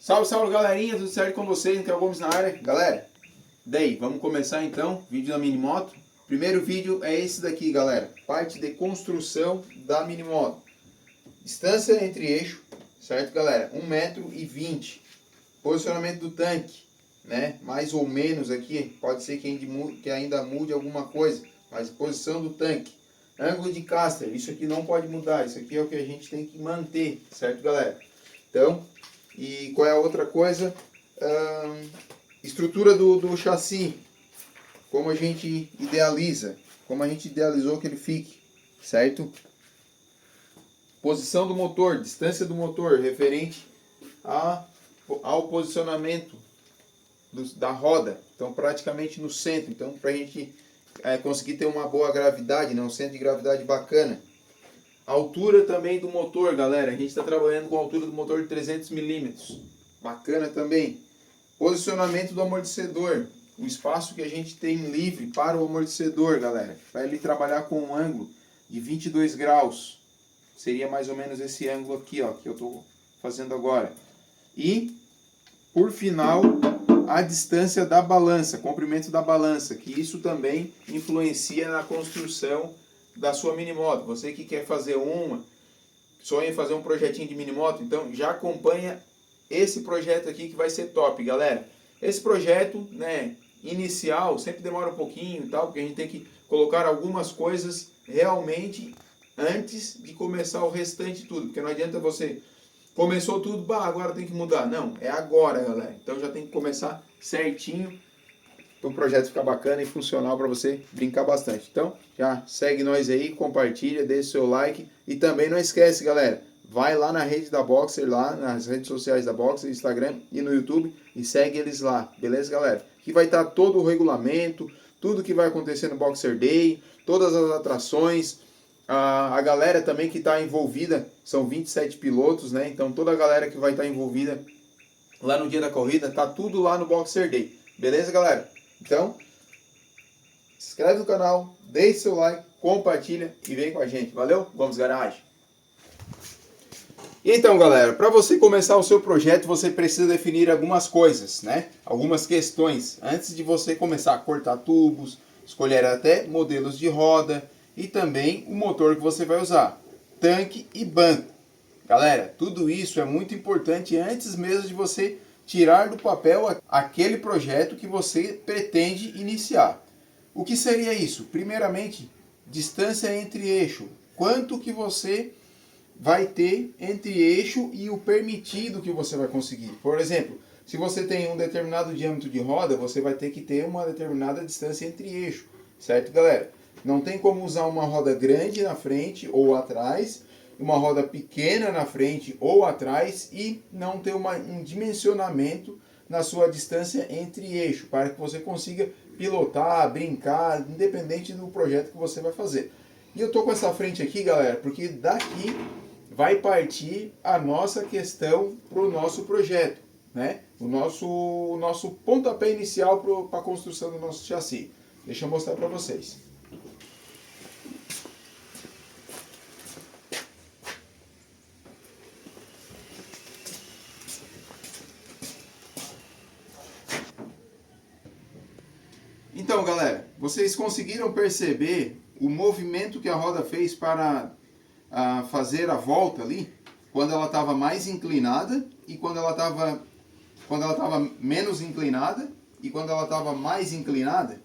Salve, salve galerinha, tudo certo com vocês? Nikel Gomes na área. Galera, daí, vamos começar então, vídeo da Minimoto. Primeiro vídeo é esse daqui, galera, parte de construção da Minimoto. Distância entre eixo, certo galera? 1,20 m. Posicionamento do tanque, né? Mais ou menos aqui, pode ser que ainda mude alguma coisa, mas posição do tanque. Ângulo de caster, isso aqui não pode mudar, isso aqui é o que a gente tem que manter, certo galera? Então, e qual é a outra coisa? Estrutura do chassi, como a gente idealiza, como a gente idealizou que ele fique, certo? Posição do motor, distância do motor, referente ao posicionamento da roda, então praticamente no centro, então para a gente conseguir ter uma boa gravidade, né? Um centro de gravidade bacana. Altura também do motor, galera, a gente está trabalhando com a altura do motor de 300 mm, bacana também. Posicionamento do amortecedor, o espaço que a gente tem livre para o amortecedor, galera, para ele trabalhar com um ângulo de 22 graus, seria mais ou menos esse ângulo aqui, ó, que eu estou fazendo agora. E, por final, a distância da balança, comprimento da balança, que isso também influencia na construção da sua minimoto. Você que quer fazer sonha em fazer um projetinho de minimoto, então já acompanha esse projeto aqui que vai ser top, galera. Esse projeto, né, inicial, sempre demora um pouquinho e tal, porque a gente tem que colocar algumas coisas realmente antes de começar o restante tudo, porque não adianta você começou tudo, agora tem que mudar. Não, é agora, galera. Então já tem que começar certinho para o projeto ficar bacana e funcional para você brincar bastante. Então, já segue nós aí, compartilha, deixa o seu like e também não esquece, galera, vai lá na rede da Boxer, lá nas redes sociais da Boxer, Instagram e no YouTube e segue eles lá, beleza, galera? Que vai estar todo o regulamento, tudo que vai acontecer no Boxer Day, todas as atrações, a galera também que está envolvida, são 27 pilotos, né? Então toda a galera que vai estar envolvida lá no dia da corrida, tá tudo lá no Boxer Day, beleza, galera? Então, se inscreve no canal, deixe seu like, compartilha e vem com a gente. Valeu? Vamos garagem! E então, galera, para você começar o seu projeto, você precisa definir algumas coisas, né? Algumas questões antes de você começar a cortar tubos, escolher até modelos de roda e também o motor que você vai usar, tanque e banco. Galera, tudo isso é muito importante antes mesmo de você tirar do papel aquele projeto que você pretende iniciar. O que seria isso? Primeiramente, distância entre eixo. Quanto que você vai ter entre eixo e o permitido que você vai conseguir. Por exemplo, se você tem um determinado diâmetro de roda, você vai ter que ter uma determinada distância entre eixo. Certo, galera? Não tem como usar uma roda grande na frente ou atrás, uma roda pequena na frente ou atrás e não ter um dimensionamento na sua distância entre eixo, para que você consiga pilotar, brincar, independente do projeto que você vai fazer. E eu tô com essa frente aqui, galera, porque daqui vai partir a nossa questão para o nosso projeto, né? O nosso pontapé inicial para a construção do nosso chassi. Deixa eu mostrar para vocês. Então, galera, vocês conseguiram perceber o movimento que a roda fez para fazer a volta ali? Quando ela estava mais inclinada e quando ela estava menos inclinada e quando ela estava mais inclinada?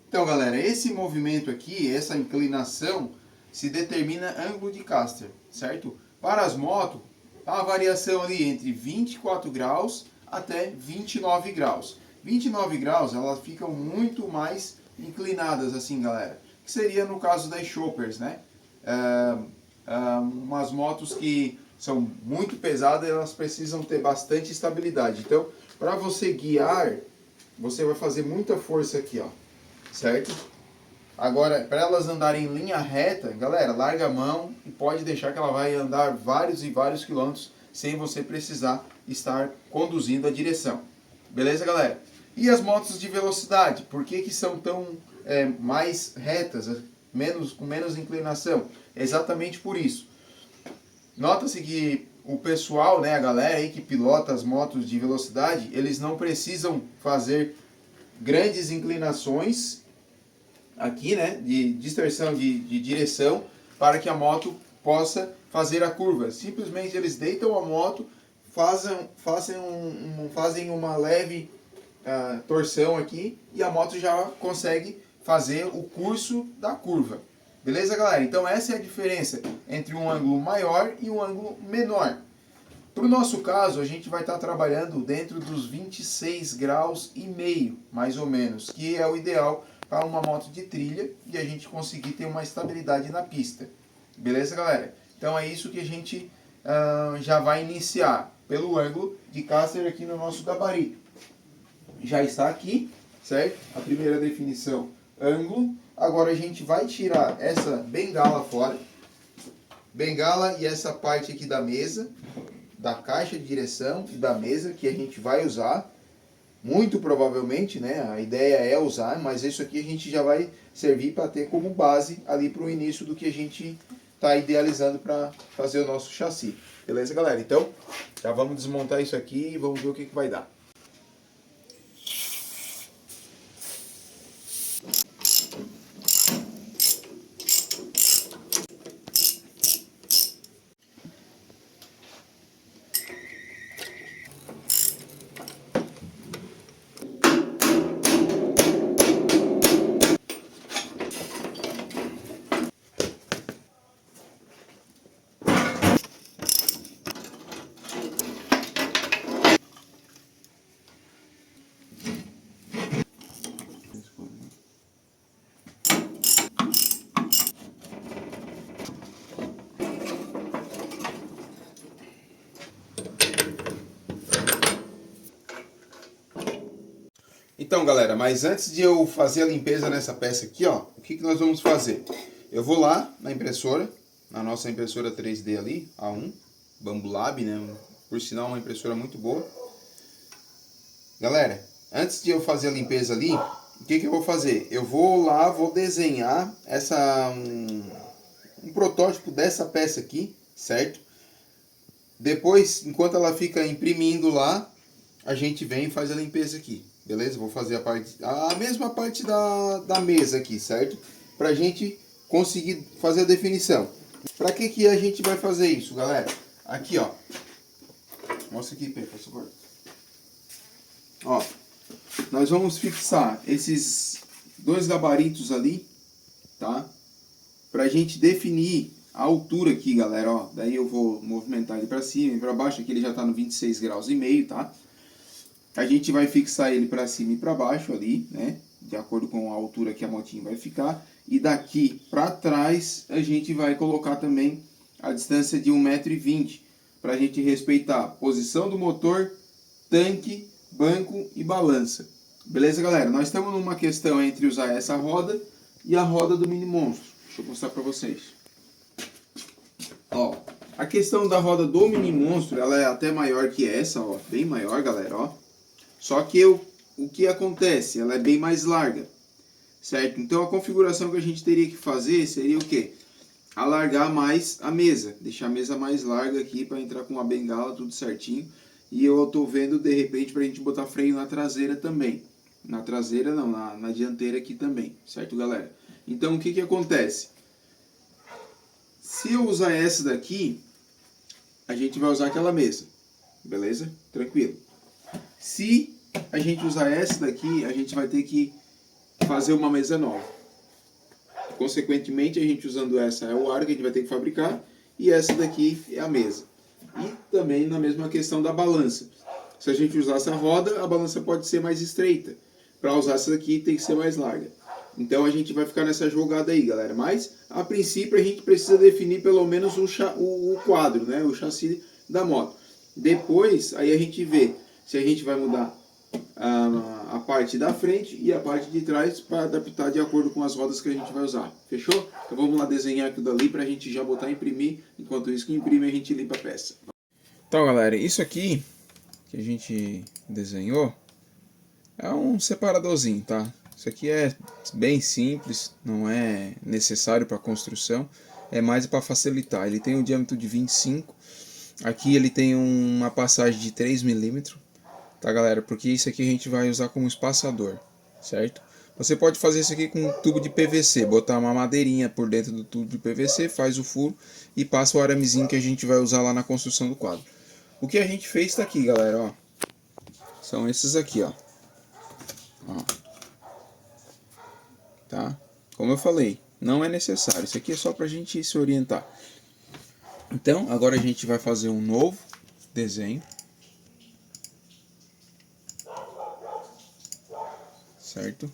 Então, galera, esse movimento aqui, essa inclinação, se determina ângulo de caster, certo? Para as motos, há uma variação ali entre 24 graus até 29 graus. 29 graus, elas ficam muito mais inclinadas assim, galera. Que seria no caso das choppers, né? Umas motos que são muito pesadas, elas precisam ter bastante estabilidade. Então, para você guiar, você vai fazer muita força aqui, ó. Certo? Agora, para elas andarem em linha reta, galera, larga a mão e pode deixar que ela vai andar vários e vários quilômetros sem você precisar estar conduzindo a direção. Beleza, galera? E as motos de velocidade, por que são tão mais retas, com menos inclinação? Exatamente por isso. Nota-se que o pessoal, né, a galera aí que pilota as motos de velocidade, eles não precisam fazer grandes inclinações aqui, né, de distorção de direção para que a moto possa fazer a curva. Simplesmente eles deitam a moto, fazem uma leve torção aqui e a moto já consegue fazer o curso da curva. Beleza, galera? Então essa é a diferença entre um ângulo maior e um ângulo menor. Para o nosso caso, a gente vai estar trabalhando dentro dos 26 graus e meio, mais ou menos, que é o ideal para uma moto de trilha e a gente conseguir ter uma estabilidade na pista. Beleza, galera? Então é isso que a gente já vai iniciar pelo ângulo de caster aqui no nosso gabarito. Já está aqui, certo? A primeira definição, ângulo. Agora a gente vai tirar essa bengala fora. Bengala e essa parte aqui da mesa, da caixa de direção e da mesa que a gente vai usar. Muito provavelmente, né? A ideia é usar, mas isso aqui a gente já vai servir para ter como base ali para o início do que a gente está idealizando para fazer o nosso chassi. Beleza, galera? Então, já vamos desmontar isso aqui e vamos ver o que vai dar. Então, galera, mas antes de eu fazer a limpeza nessa peça aqui, ó, o que nós vamos fazer? Eu vou lá na impressora, na nossa impressora 3D ali, A1, Bambulab, né? Por sinal, uma impressora muito boa. Galera, antes de eu fazer a limpeza ali, o que eu vou fazer? Eu vou lá, vou desenhar um protótipo dessa peça aqui, certo? Depois, enquanto ela fica imprimindo lá, a gente vem e faz a limpeza aqui. Beleza? Vou fazer a mesma parte da mesa aqui, certo? Pra gente conseguir fazer a definição. Pra que a gente vai fazer isso, galera? Aqui, ó. Mostra aqui, Pedro, por favor. Ó. Nós vamos fixar esses dois gabaritos ali, tá? Pra gente definir a altura aqui, galera, ó. Daí eu vou movimentar ele pra cima e pra baixo. Aqui ele já tá no 26 graus e meio, tá? A gente vai fixar ele para cima e para baixo ali, né? De acordo com a altura que a motinha vai ficar. E daqui para trás a gente vai colocar também a distância de 1,20 m para a gente respeitar a posição do motor, tanque, banco e balança. Beleza, galera? Nós estamos numa questão entre usar essa roda e a roda do Mini Monstro. Deixa eu mostrar para vocês. Ó, a questão da roda do Mini Monstro, ela é até maior que essa, ó. Bem maior, galera, ó. Só que o que acontece? Ela é bem mais larga, certo? Então a configuração que a gente teria que fazer seria o quê? Alargar mais a mesa, deixar a mesa mais larga aqui para entrar com a bengala, tudo certinho. E eu estou vendo de repente para a gente botar freio na traseira também. Na traseira não, na dianteira aqui também, certo, galera? Então o que acontece? Se eu usar essa daqui, a gente vai usar aquela mesa, beleza? Tranquilo. Se a gente usar essa daqui, a gente vai ter que fazer uma mesa nova. Consequentemente, a gente usando essa é o aro que a gente vai ter que fabricar e essa daqui é a mesa. E também na mesma questão da balança. Se a gente usar essa roda, a balança pode ser mais estreita. Para usar essa daqui tem que ser mais larga. Então a gente vai ficar nessa jogada aí, galera. Mas a princípio a gente precisa definir pelo menos o quadro, né? O chassi da moto. Depois aí a gente vê se a gente vai mudar a parte da frente e a parte de trás para adaptar de acordo com as rodas que a gente vai usar. Fechou? Então vamos lá desenhar aquilo dali para a gente já botar a imprimir. Enquanto isso que imprime a gente limpa a peça. Então, galera, isso aqui que a gente desenhou é um separadorzinho, tá? Isso aqui é bem simples, não é necessário para construção, é mais para facilitar. Ele tem um diâmetro de 25 Aqui ele tem uma passagem de 3 milímetros, tá galera? Porque isso aqui a gente vai usar como espaçador, certo? Você pode fazer isso aqui com um tubo de PVC, botar uma madeirinha por dentro do tubo de PVC, faz o furo e passa o aramezinho que a gente vai usar lá na construção do quadro. O que a gente fez tá aqui, galera, ó. São esses aqui, ó. Tá? Como eu falei, não é necessário. Isso aqui é só pra gente se orientar. Então, agora a gente vai fazer um novo desenho. Certo?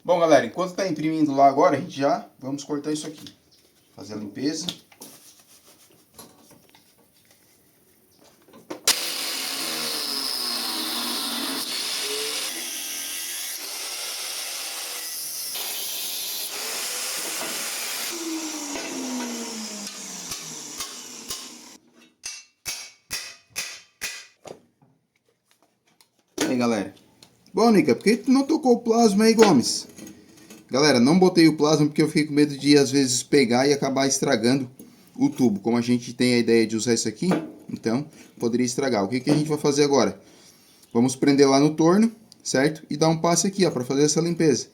Bom, galera, enquanto está imprimindo lá agora, a gente já vamos cortar isso aqui. Fazer a limpeza. E aí, galera. Bom, Nica, por que tu não tocou o plasma aí, Gomes? Galera, não botei o plasma porque eu fiquei com medo de, às vezes, pegar e acabar estragando o tubo. Como a gente tem a ideia de usar isso aqui, então poderia estragar. O que, que a gente vai fazer agora? Vamos prender lá no torno, certo? E dar um passe aqui, ó, para fazer essa limpeza.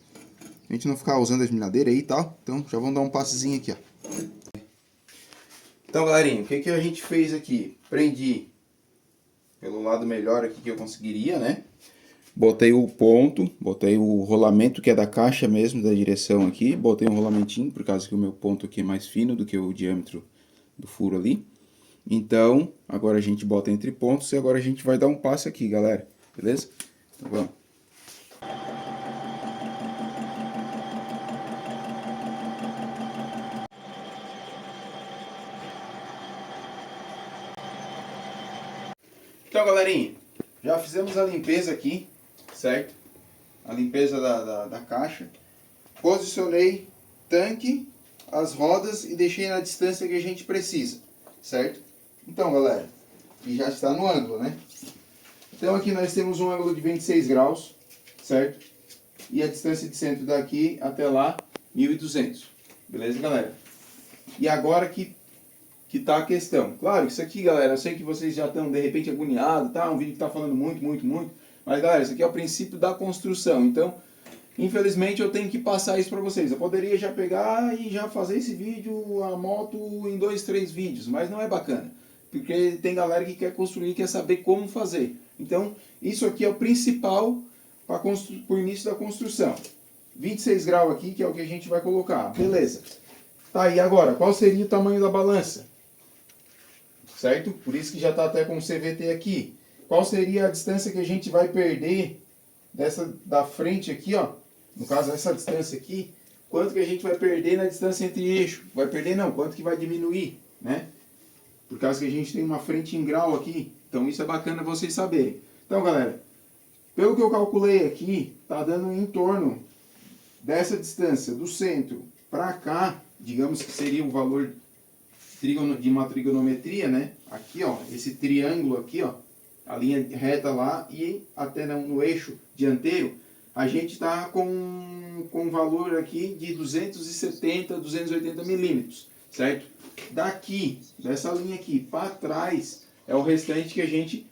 A gente não ficar usando a esmerilhadeira aí e tal. Então já vamos dar um passezinho aqui, ó. Então, galerinha, o que, que a gente fez aqui? Prendi pelo lado melhor aqui que eu conseguiria, né? Botei o ponto, botei o rolamento que é da caixa mesmo, da direção aqui. Botei um rolamentinho, por causa que o meu ponto aqui é mais fino do que o diâmetro do furo ali. Então, agora a gente bota entre pontos e agora a gente vai dar um passo aqui, galera. Beleza? Então vamos. Então, galerinha, já fizemos a limpeza aqui, certo? A limpeza da caixa. Posicionei tanque, as rodas e deixei na distância que a gente precisa, certo? Então, galera, e já está no ângulo, né? Então aqui nós temos um ângulo de 26 graus, certo? E a distância de centro daqui até lá, 1.200. Beleza, galera? E agora que tá a questão. Claro, isso aqui, galera, eu sei que vocês já estão, de repente, agoniados, tá? Um vídeo que tá falando muito, muito, muito. Mas, galera, isso aqui é o princípio da construção. Então, infelizmente, eu tenho que passar isso para vocês. Eu poderia já pegar e já fazer esse vídeo, a moto, em 2, 3 vídeos. Mas não é bacana. Porque tem galera que quer construir, quer saber como fazer. Então, isso aqui é o principal para o início da construção. 26 graus aqui, que é o que a gente vai colocar. Beleza. Tá, e agora, qual seria o tamanho da balança? certo? Por isso que já está até com o CVT aqui. Qual seria a distância que a gente vai perder dessa da frente aqui, ó? No caso, essa distância aqui, quanto que a gente vai perder na distância entre eixo? Vai perder não, quanto que vai diminuir, né? Por causa que a gente tem uma frente em grau aqui. Então isso é bacana vocês saberem. Então, galera, pelo que eu calculei aqui, tá dando em torno dessa distância do centro para cá, digamos que seria um valor de uma trigonometria, né? Aqui, ó, esse triângulo aqui, ó, a linha reta lá e até no eixo dianteiro, a gente está com um valor aqui de 270, 280 milímetros, certo? Daqui, dessa linha aqui para trás, é o restante que a gente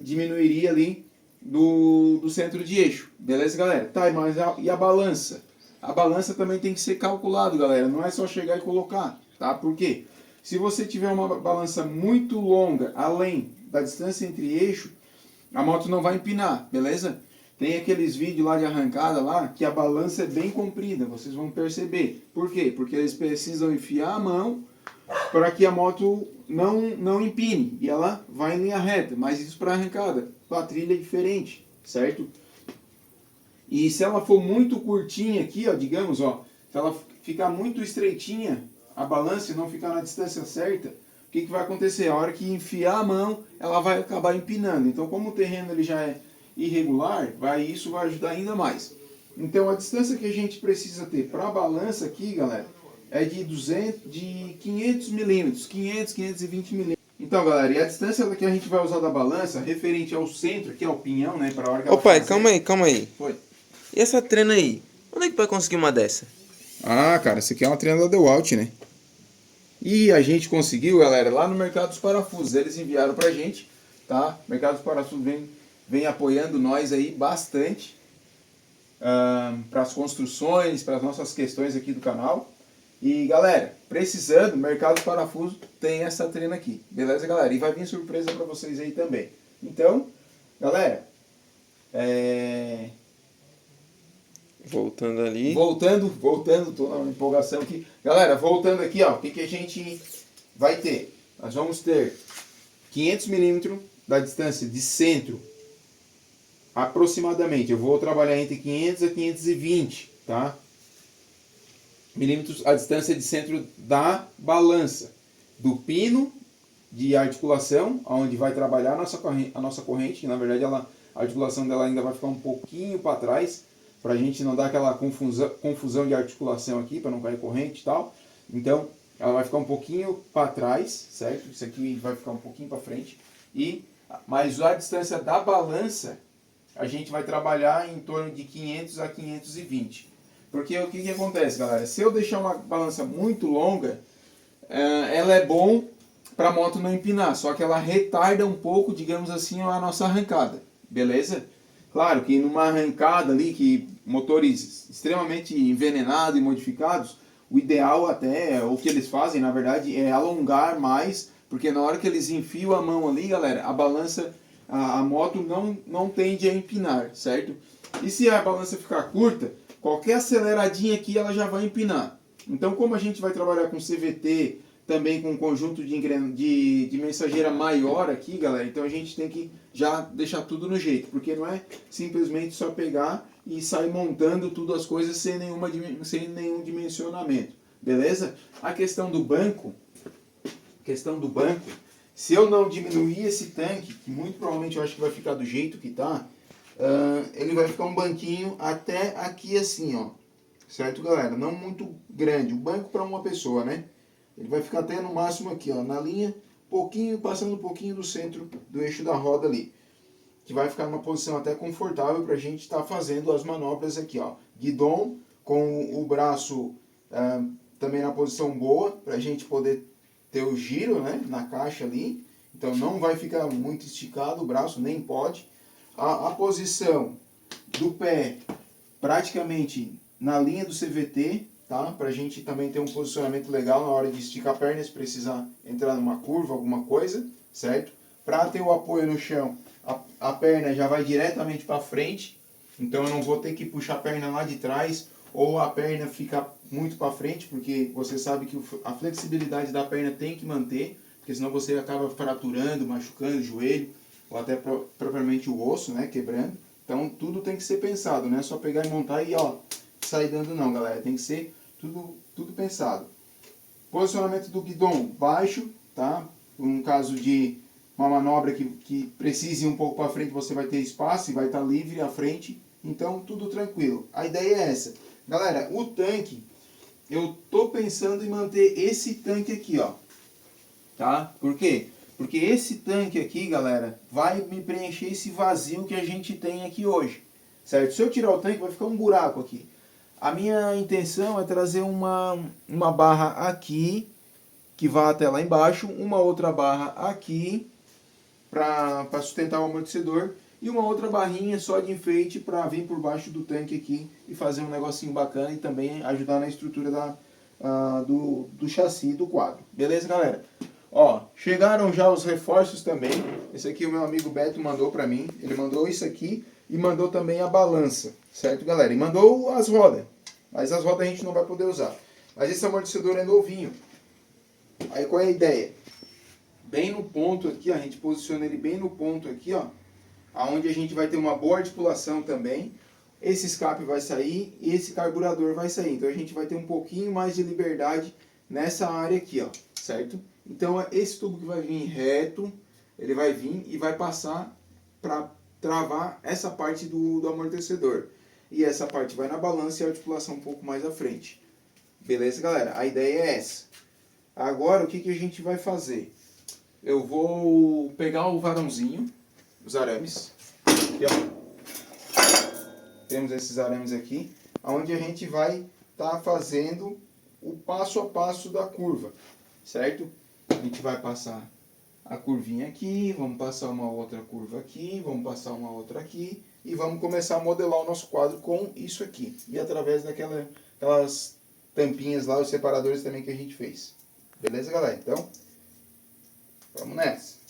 diminuiria ali do centro de eixo. Beleza, galera? Tá, mas e a balança? A balança também tem que ser calculado, galera. Não é só chegar e colocar, tá? Por quê? Se você tiver uma balança muito longa, além da distância entre eixo, a moto não vai empinar, beleza? Tem aqueles vídeos lá de arrancada lá, que a balança é bem comprida, vocês vão perceber. Por quê? Porque eles precisam enfiar a mão para que a moto não empine. E ela vai em linha reta, mas isso para arrancada. A trilha é diferente, certo? E se ela for muito curtinha aqui, ó, digamos, ó, se ela ficar muito estreitinha, a balança e não ficar na distância certa, o que vai acontecer? A hora que enfiar a mão, ela vai acabar empinando. Então, como o terreno ele já é irregular, isso vai ajudar ainda mais. Então, a distância que a gente precisa ter para a balança aqui, galera, é de 500 milímetros, 520 milímetros. Então, galera, e a distância que a gente vai usar da balança, referente ao centro, que é o pinhão, né, para a hora que Ô ela pai, fazer... calma aí. Foi. E essa trena aí? Onde é que vai conseguir uma dessa? Ah, cara, essa aqui é uma trena da DeWalt, né? E a gente conseguiu, galera, lá no Mercado dos Parafusos. Eles enviaram pra gente, tá? O Mercado dos Parafusos vem apoiando nós aí bastante para as construções, para as nossas questões aqui do canal. E, galera, precisando, o Mercado dos Parafusos tem essa trena aqui. Beleza, galera? E vai vir surpresa pra vocês aí também. Então, galera, Voltando ali. Voltando, tô na empolgação aqui. Galera, voltando aqui, ó, o que a gente vai ter? Nós vamos ter 500 milímetros da distância de centro, aproximadamente. Eu vou trabalhar entre 500 a 520, tá? Milímetros a distância de centro da balança, do pino de articulação, onde vai trabalhar a nossa corrente, que na verdade a articulação dela ainda vai ficar um pouquinho para trás, para a gente não dar aquela confusão de articulação aqui, para não cair corrente e tal. Então, ela vai ficar um pouquinho para trás, certo? Isso aqui vai ficar um pouquinho para frente. Mas a distância da balança, a gente vai trabalhar em torno de 500 a 520. Porque o que acontece, galera? Se eu deixar uma balança muito longa, ela é bom para a moto não empinar, só que ela retarda um pouco, digamos assim, a nossa arrancada, beleza? Claro que numa arrancada ali, que motores extremamente envenenados e modificados, o ideal até, o que eles fazem, na verdade, é alongar mais, porque na hora que eles enfiam a mão ali, galera, a balança, a moto não tende a empinar, certo? E se a balança ficar curta, qualquer aceleradinha aqui ela já vai empinar. Então, como a gente vai trabalhar com CVT, também com um conjunto de mensageira maior aqui, galera, então a gente tem que já deixar tudo no jeito, porque não é simplesmente só pegar e sair montando tudo as coisas sem nenhum dimensionamento, beleza? A questão do banco, se eu não diminuir esse tanque, que muito provavelmente eu acho que vai ficar do jeito que tá, ele vai ficar um banquinho até aqui assim, ó, certo, galera? Não muito grande, o banco para uma pessoa, né? Ele vai ficar até no máximo aqui, ó, na linha, passando um pouquinho do centro do eixo da roda ali. Que vai ficar numa posição até confortável para a gente estar fazendo as manobras aqui, ó. Guidon com o braço também na posição boa, para a gente poder ter o giro, né, na caixa ali. Então não vai ficar muito esticado o braço, nem pode. A posição do pé praticamente na linha do CVT, tá? Para a gente também ter um posicionamento legal na hora de esticar a perna, se precisar entrar numa curva, alguma coisa, certo? Para ter o apoio no chão, a perna já vai diretamente para frente, então eu não vou ter que puxar a perna lá de trás, ou a perna ficar muito para frente, porque você sabe que a flexibilidade da perna tem que manter, porque porque senão você acaba fraturando, machucando o joelho, ou até propriamente o osso, né, quebrando. Então tudo tem que ser pensado, não é só pegar e montar e ó, sair dando não, galera. Tem que ser tudo pensado. Posicionamento do guidão baixo, tá? Um caso de uma manobra que precise ir um pouco para frente, você vai ter espaço e vai estar livre à frente. Então tudo tranquilo. A ideia é essa. Galera, o tanque, eu tô pensando em manter esse tanque aqui, ó. Tá? Por quê? Porque esse tanque aqui, galera, vai me preencher esse vazio que a gente tem aqui hoje. Certo? Se eu tirar o tanque, vai ficar um buraco aqui. A minha intenção é trazer uma barra aqui, que vai até lá embaixo, uma outra barra aqui, para sustentar o amortecedor, e uma outra barrinha só de enfeite para vir por baixo do tanque aqui e fazer um negocinho bacana e também ajudar na estrutura do chassi do quadro. Beleza, galera? Ó, chegaram já os reforços também. Esse aqui o meu amigo Beto mandou para mim. Ele mandou isso aqui e mandou também a balança, certo, galera? E mandou as rodas, mas as rodas a gente não vai poder usar. Mas esse amortecedor é novinho. Aí qual é a ideia? Bem no ponto aqui, ó, a gente posiciona ele bem no ponto aqui, ó, aonde a gente vai ter uma boa articulação também. Esse escape vai sair e esse carburador vai sair. Então a gente vai ter um pouquinho mais de liberdade nessa área aqui, ó, certo? Então esse tubo que vai vir reto, ele vai vir e vai passar para travar essa parte do amortecedor. E essa parte vai na balança e a articulação um pouco mais à frente. Beleza, galera? A ideia é essa. Agora o que a gente vai fazer? Eu vou pegar o varãozinho, os arames. Aqui, ó. Temos esses arames aqui, onde a gente vai estar fazendo o passo a passo da curva, certo? A gente vai passar a curvinha aqui, vamos passar uma outra curva aqui, vamos passar uma outra aqui e vamos começar a modelar o nosso quadro com isso aqui. E através daquelas tampinhas lá, os separadores também que a gente fez. Beleza, galera? Então, vamos nessa.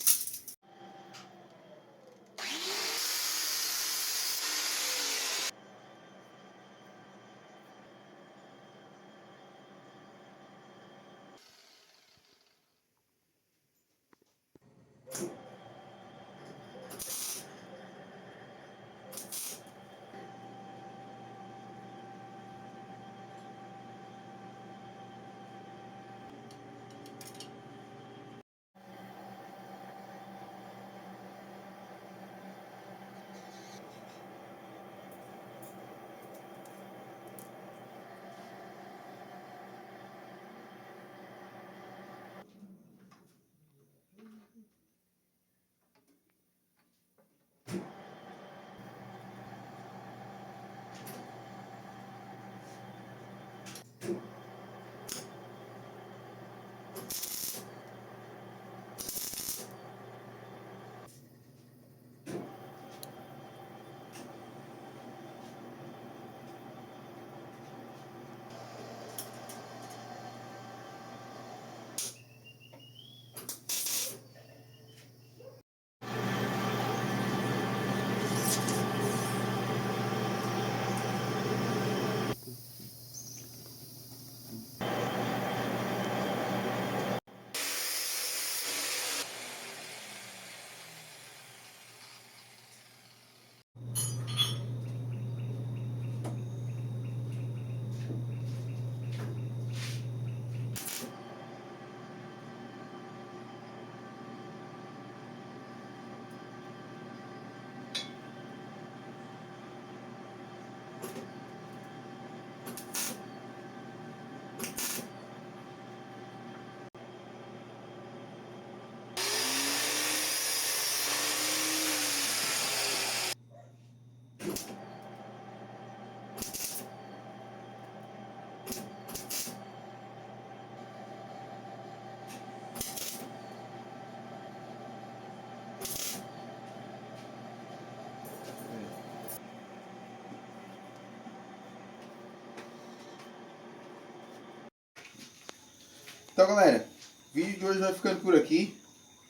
Então, galera, o vídeo de hoje vai ficando por aqui.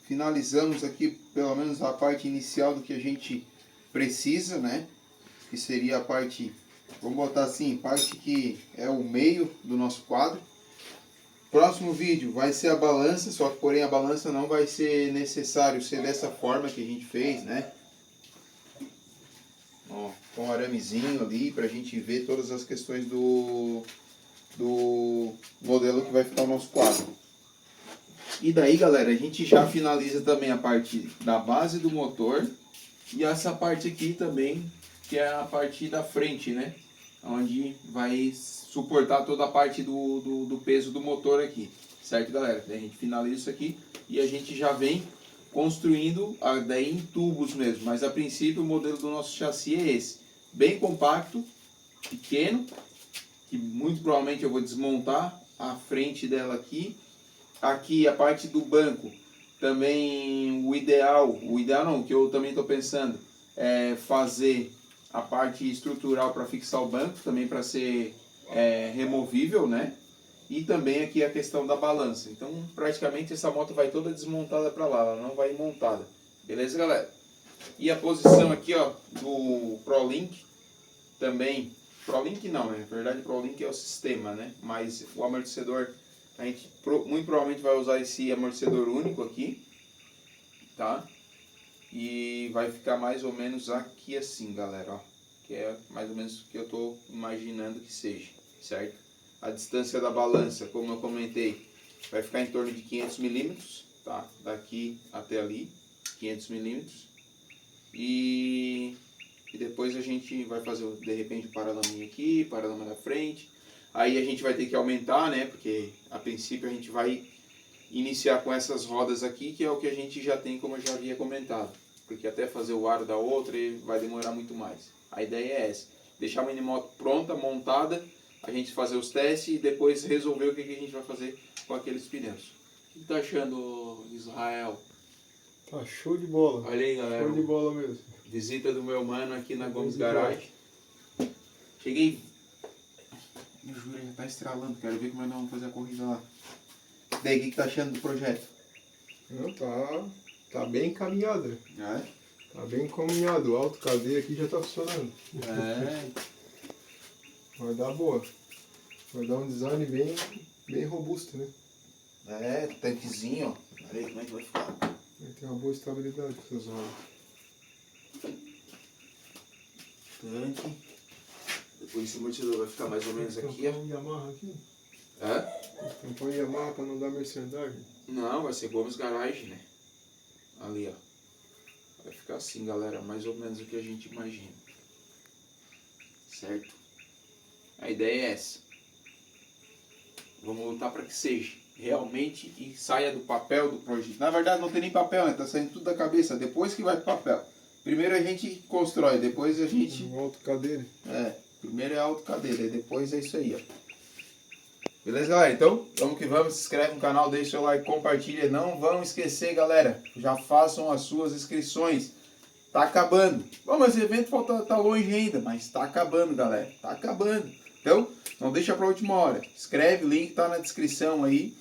Finalizamos aqui pelo menos a parte inicial do que a gente precisa, né? Que seria a parte, vamos botar assim, parte que é o meio do nosso quadro. Próximo vídeo vai ser a balança, só que porém a balança não vai ser necessário ser dessa forma que a gente fez, né? Ó, com um aramezinho ali pra gente ver todas as questões do modelo que vai ficar o nosso quadro. E daí, galera, a gente já finaliza também a parte da base do motor e essa parte aqui também, que é a parte da frente, né? Onde vai suportar toda a parte do peso do motor aqui, certo, galera? Daí a gente finaliza isso aqui e a gente já vem construindo daí em tubos mesmo, mas a princípio o modelo do nosso chassi é esse, bem compacto, pequeno, que muito provavelmente eu vou desmontar a frente dela aqui. Aqui a parte do banco, também o ideal não, que eu também estou pensando, é fazer a parte estrutural para fixar o banco, também para ser removível, né? E também aqui a questão da balança. Então praticamente essa moto vai toda desmontada para lá, ela não vai montada. Beleza, galera? E a posição aqui, ó, do ProLink também. ProLink não, né? Na verdade o ProLink é o sistema, né? Mas o amortecedor, a gente muito provavelmente vai usar esse amortecedor único aqui, tá? E vai ficar mais ou menos aqui assim, galera, ó. Que é mais ou menos o que eu tô imaginando que seja, certo? A distância da balança, como eu comentei, vai ficar em torno de 500 milímetros, tá? Daqui até ali, 500 milímetros. E depois a gente vai fazer, de repente, o paralaminho aqui, paralama na frente. Aí a gente vai ter que aumentar, né? Porque a princípio a gente vai iniciar com essas rodas aqui, que é o que a gente já tem, como eu já havia comentado. Porque até fazer o aro da outra vai demorar muito mais. A ideia é essa. Deixar a minimoto pronta, montada, a gente fazer os testes e depois resolver o que a gente vai fazer com aqueles pneus. O que tá achando, Israel? Tá show de bola. Olha aí, galera. Show de bola mesmo. Visita do meu mano aqui na Gomes Garage. Cheguei. Meu joelho já tá estralando. Quero ver como nós vamos fazer a corrida lá. Daí, o que tá achando do projeto? Não, tá bem encaminhado. É? Tá bem encaminhado. O alto cadeia aqui já tá funcionando. Vai dar boa. Vai dar um design bem robusto, né? É, tanquezinho, ó. Olha aí como é que vai ficar. Vai ter uma boa estabilidade com essas rodas. Tanque. Depois esse amortecedor vai ficar mais ou menos aqui, ó. Tem um Yamaha aqui. É? Tem um Yamaha pra não dar merchandising. Não, vai ser Gomes Garage, né? Ali, ó. Vai ficar assim, galera. Mais ou menos o que a gente imagina. Certo? A ideia é essa. Vamos lutar para que seja realmente e saia do papel do projeto. Na verdade não tem nem papel, né? Tá saindo tudo da cabeça. Depois que vai pro papel. Primeiro a gente constrói, depois a gente... Um alto cadeira. Primeiro é a autocadeira, e depois é isso aí, ó. Beleza, galera? Então, vamos que vamos. Se inscreve no canal, deixa o seu like, compartilha. Não vão esquecer, galera. Já façam as suas inscrições. Tá acabando. Bom, mas o evento tá longe ainda, mas tá acabando, galera. Tá acabando. Então, não deixa pra última hora. Escreve, o link tá na descrição aí.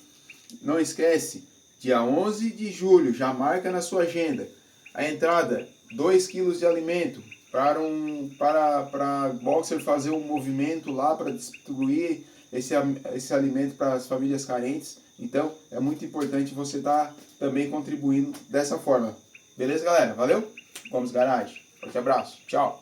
Não esquece, dia 11 de julho, já marca na sua agenda. A entrada, 2 kg de alimento para Boxer fazer um movimento lá para distribuir esse alimento para as famílias carentes. Então, é muito importante você estar também contribuindo dessa forma. Beleza, galera? Valeu? Gomes Garage. Forte abraço. Tchau.